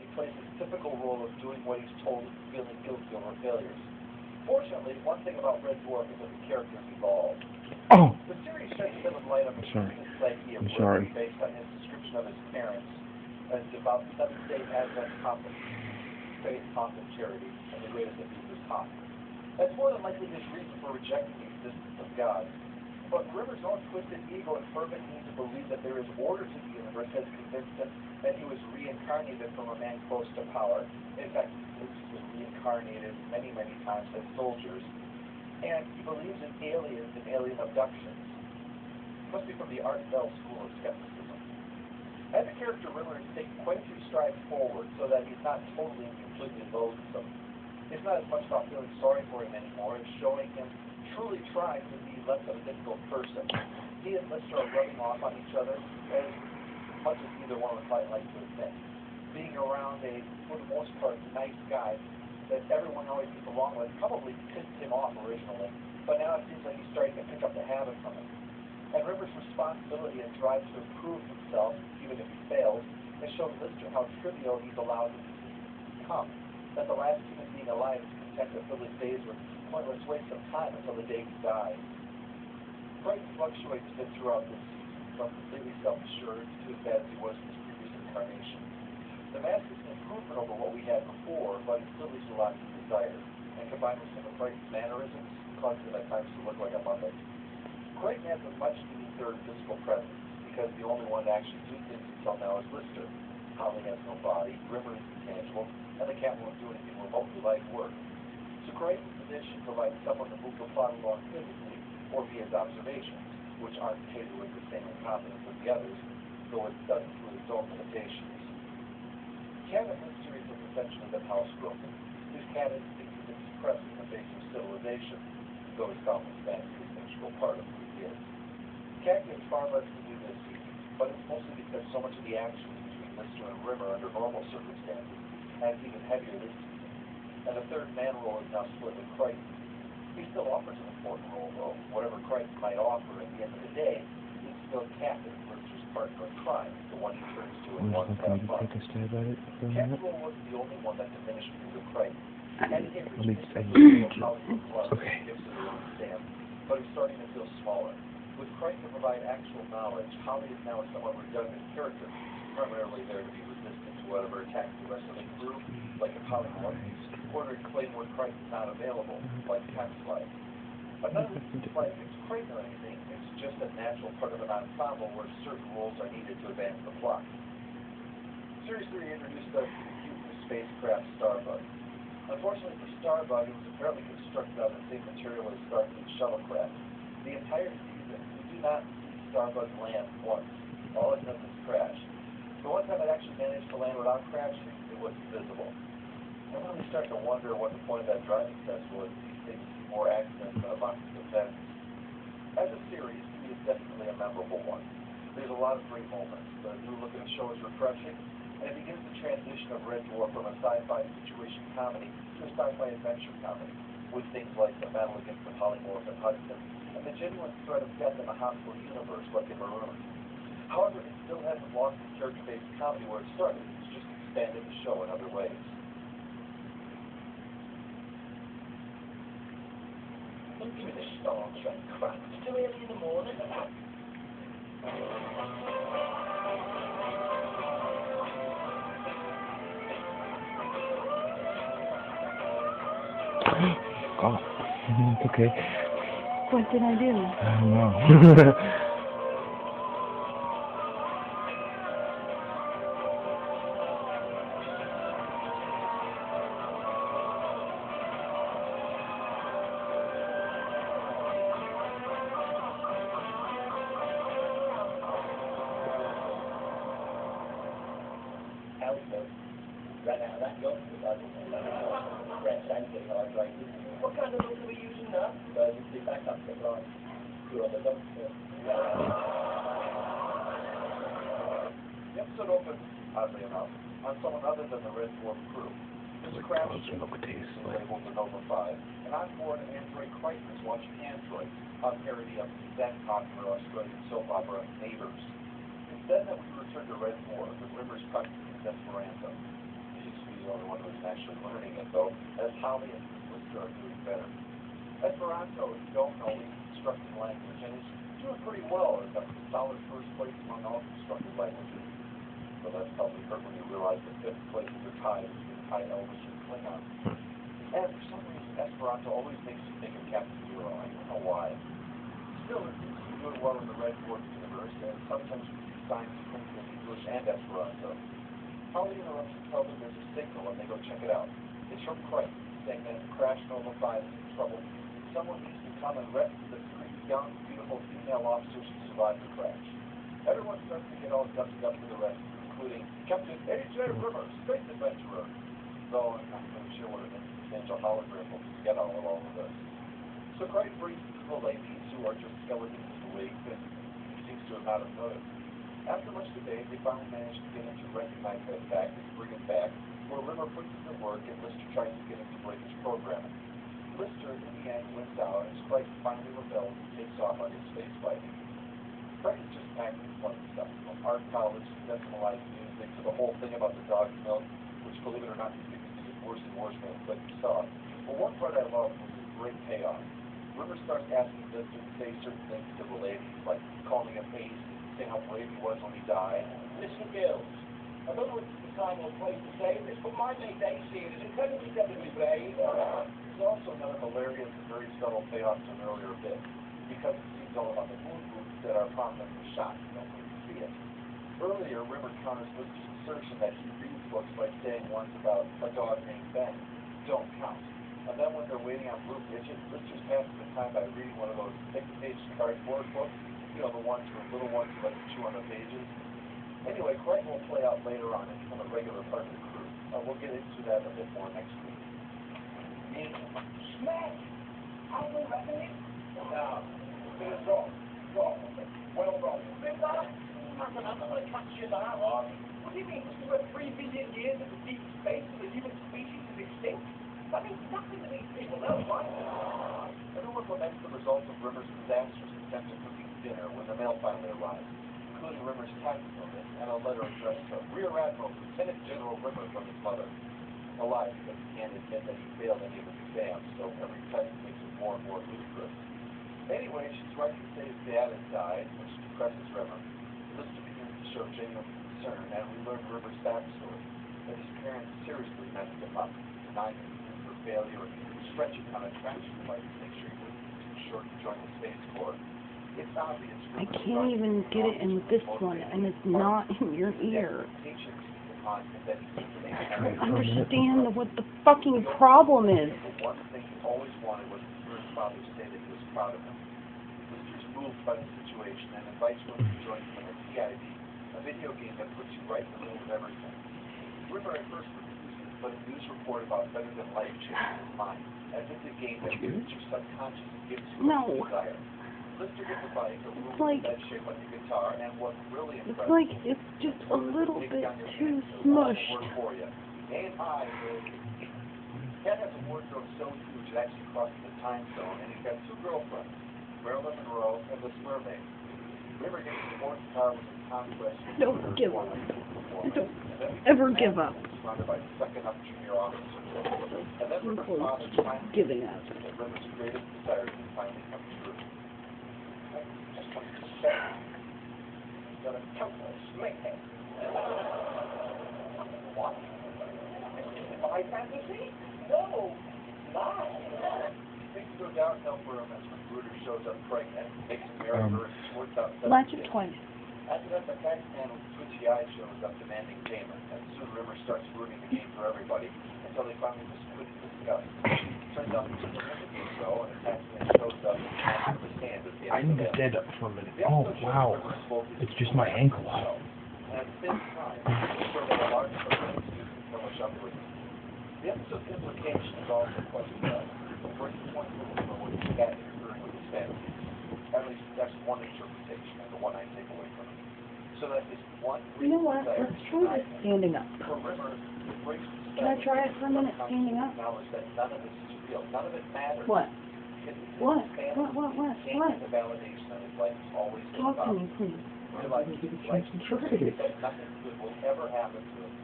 he plays his typical role of doing what he's told and feeling guilty over failures. Fortunately, one thing about Red Dwarf is that the characters evolve. Oh! The series sheds a bit of light on the psyche of Rimmer based on his description of his parents as about Seventh-day Advent Prophet, faith, hope, and charity, and the greatest of these is hope. That's more than likely his reason for rejecting the existence of God. But Rimmer's own twisted ego and fervent need to believe that there is order to the universe has convinced him that he was reincarnated from a man close to power. In fact, he believes he was reincarnated many, many times as soldiers. And he believes in aliens and alien abductions. Must be from the Art Bell school of skepticism. As a character, Rimmer has taken quite a few strides forward so that he's not totally and completely loathsome. It's not as much about feeling sorry for him anymore as showing him truly trying to be less of a difficult person. He and Lister are rubbing off on each other as much as either one would quite like to admit. Being around a, for the most part, nice guy that everyone always gets along with probably pissed him off originally, but now it seems like he's starting to pick up the habit from it. And Rimmer's responsibility and drive to improve himself, even if he fails, has shown Lister how trivial he's allowed him to become. That the last human being alive is content to fill his days with pointless waste of time until the day he dies. Crichton fluctuates a bit throughout this season, from completely self-assured to as bad as he was in his previous incarnation. The mask is an improvement over what we had before, but it still leaves a lot to be desired, and combined with some of Crichton's mannerisms, causes him at times to look like a muppet. Crichton has a much needed third physical presence, because the only one to actually do things until now is Lister. Holly has no body, Rimmer is intangible, and the cat won't do anything remotely like work. So Crichton's position provides someone to move the plot along physically, or via his observations, which aren't catered with the same incompetence as the others, though it does include its own limitations. Cat in this series has essentially been housebroken. His cat instinct has been suppressed in the face of civilization, though his self-respect is an integral part of who he is. Cat gets far less to do this season, but it's mostly because so much of the action between Lister and Rimmer under normal circumstances has even heavier this season, and the third man role is now split with Crichton. He still offers an important role, though. Whatever Crichton might offer, at the end of the day, he's still Cat as Lister's partner in crime, the one he turns to and wants to have fun. Cat's role wasn't the only one that diminished because of Crichton. And it reached the Okay. but it's starting to feel smaller. With Crichton to provide actual knowledge, Holly is now a somewhat redundant character, primarily there to be resistant to whatever attacks the rest of the crew, like a polymorph, or to explain when Crichton's not available, like Cat's life. But none of this is like it's Crichton or anything, it's just a natural part of an ensemble where certain roles are needed to advance the plot. Series 3 introduced us to the cute new spacecraft Starbug. Unfortunately for Starbug, it was apparently constructed out of the same material as Starfleet's shuttlecraft. The entire season, we do not see Starbug land once. All it does is crash. The one time it actually managed to land without crashing, it was visible. I'm really starting to wonder what the point of that driving test was. These things more accidents than a box of events. As a series, it is definitely a memorable one. There's a lot of great moments. The new look of the show is refreshing, and it begins the transition of Red Dwarf from a sci-fi situation comedy to a sci-fi adventure comedy, with things like the battle against the polymorph at Hudson, and the genuine threat of death in a hostile universe like in Maroon. However, it still hasn't lost its character-based comedy where it started. It's just expanded the show in other ways. Into the Star Trek crap. It's too early in the morning. God. It's okay. What did I do? I don't know. Right now, that goes to red sensor hydrated. What kind of look are we using now? It's the backup supply. You're on the dumpster. The episode opens, oddly enough, on someone other than the Red Dwarf crew. There's a crash ship, labeled the Nova 5, and on board android Crichton is watching Android, a parody of the then popular Australian soap opera Neighbours. It's then that we return to Red Dwarf with Rimmer's practicing Esperanto. the only one who's actually learning it, though, as Holly and Lister are doing better. Esperanto, if you don't know, is a constructed language, and it's doing pretty well. It's a solid first place among all constructed languages. So that's probably hurt when you realize that fifth place is tied between High Elvish and Klingon. And for some reason, Esperanto always makes you think of Captain Zero. I don't know why. Still, it seems to be doing well in the Red Dwarf universe, and sometimes we see signs of things in English and Esperanto. Holly interrupts and tells them there's a signal, and they go check it out. It's from Christ, saying that Crash Nova 5 is in trouble. Someone needs to come and rescue the three young, beautiful female officers who survived the crash. Everyone starts to get all dusted up for the rescue, including Captain A.J. Rivers, space adventurer. Though I'm not really sure what an potential hologram will get all of this. So Craig brings the ladies, who are just skeletons in the wake, and he seems to have not have noticed. After much debate, they finally manage to get him to recognize that fact and bring him back, where Rimmer puts him to work and Lister tries to get him to break his programming. Lister, in the end, wins out, as Craig finally rebels and takes off on his space fighting. Craig is just packing fun stuff, from art college to decimalized music to the whole thing about the dog's milk, which, believe it or not, continues to get worse and worse when it's like saw. But one part I love was the great payoff. Rimmer starts asking Lister to say certain things to the ladies, like calling him ace, saying how brave he was when he died. Listen, girls, I don't know if it's the time or place to say this, but my mate Ace here is incredibly deadly brave. There's also another hilarious and very subtle payoff to an earlier bit, because it seems all about the moon boots that are prominently shot. You don't really see it. Earlier, Rimmer counters Lister's assertion that he reads books by saying ones about a dog named Ben don't count. And then when they're waiting on Blue Midget, Lister's passing the time by reading one of those thick-page cardboard books, you know, the ones for little ones who like to chew on the pages. Anyway, Craig will play out later on and become a regular part of the crew. We'll get into that a bit more next week. Smack! How do you reckon it? Now, it's wrong. Wrong. Well wrong. Big that? I'm not going to catch you that, or what do you mean? This is where 3 billion years into deep space and the human species is extinct? That means nothing to these people, though, right? Everyone laments the results of Rimmer's disastrous attempt at cooking dinner when the mail finally arrives, including Rimmer's tax notice and a letter addressed to Rear Admiral Lieutenant General Rimmer from his mother. Alive, because he can't admit that he failed any of his exams, so every test makes it more and more ludicrous. Anyway, she's right to say his dad has died, which depresses Rimmer. Lister begins to show genuine concern, and we learn Rimmer's backstory, that his parents seriously messed him up, denying him for failure and stretching on attraction like to make sure he was too short to join the Space Corps. It's obvious. I can't even get it in this one, and it's not in your ear. I don't understand what the fucking problem is. One thing he always wanted was to hear his father say that he was proud of him. Lister's moved by the situation and invites him to join him in TID, a video game that puts you right in the middle of everything. Rimmer at first refuses, but a news report about Better Than Life changes his mind, as it's a game that uses your subconscious and gives you what you desire. Lister gets a bike, a room with that shape like a guitar, and what's really impressive it's just a little bit too smushed. For you. A&I is, Ken has a wardrobe so huge it actually crosses the time zone, and he's got 2 girlfriends, Marilyn Monroe and Liz Mermaid. Rimmer gets a sports car with a conquest. Don't give up. Don't ever give up. Surrounded by second-up junior officers. And then Rimmer's father finally giving up. that Rimmer's greatest desire can finally come true. Just want to say, he's got a temple, smackhead. What? This is my fantasy? No, it's not. Things go downhill for him as Magruder shows up pregnant, makes him marry her, and sorts out Latch it twice. After that, the tax man with twitchy eyes shows up demanding payment, and soon Rimmer starts ruining the game for everybody until they finally just quit the disgust. Turns out he's a so, and the tax man shows up and hands him his hand at the I end need of to the stand up for a minute. Oh, wow. It's just my ankle. And at the same time, so that a large number of students can finish up with him. The episode's implication is also quite good. For instance, one little for what he's got interfering with his family. At least that's one interpretation, and the one I take away from it. So that is one You know what? Let's try this standing up. for Rimmer, Can I try it for a minute standing up? knowledge that none of this is real. None of it matters. What? Because it's What? his What? family can't get the validation that his life is always Talk to me, please. Realize that nothing good will ever happen to him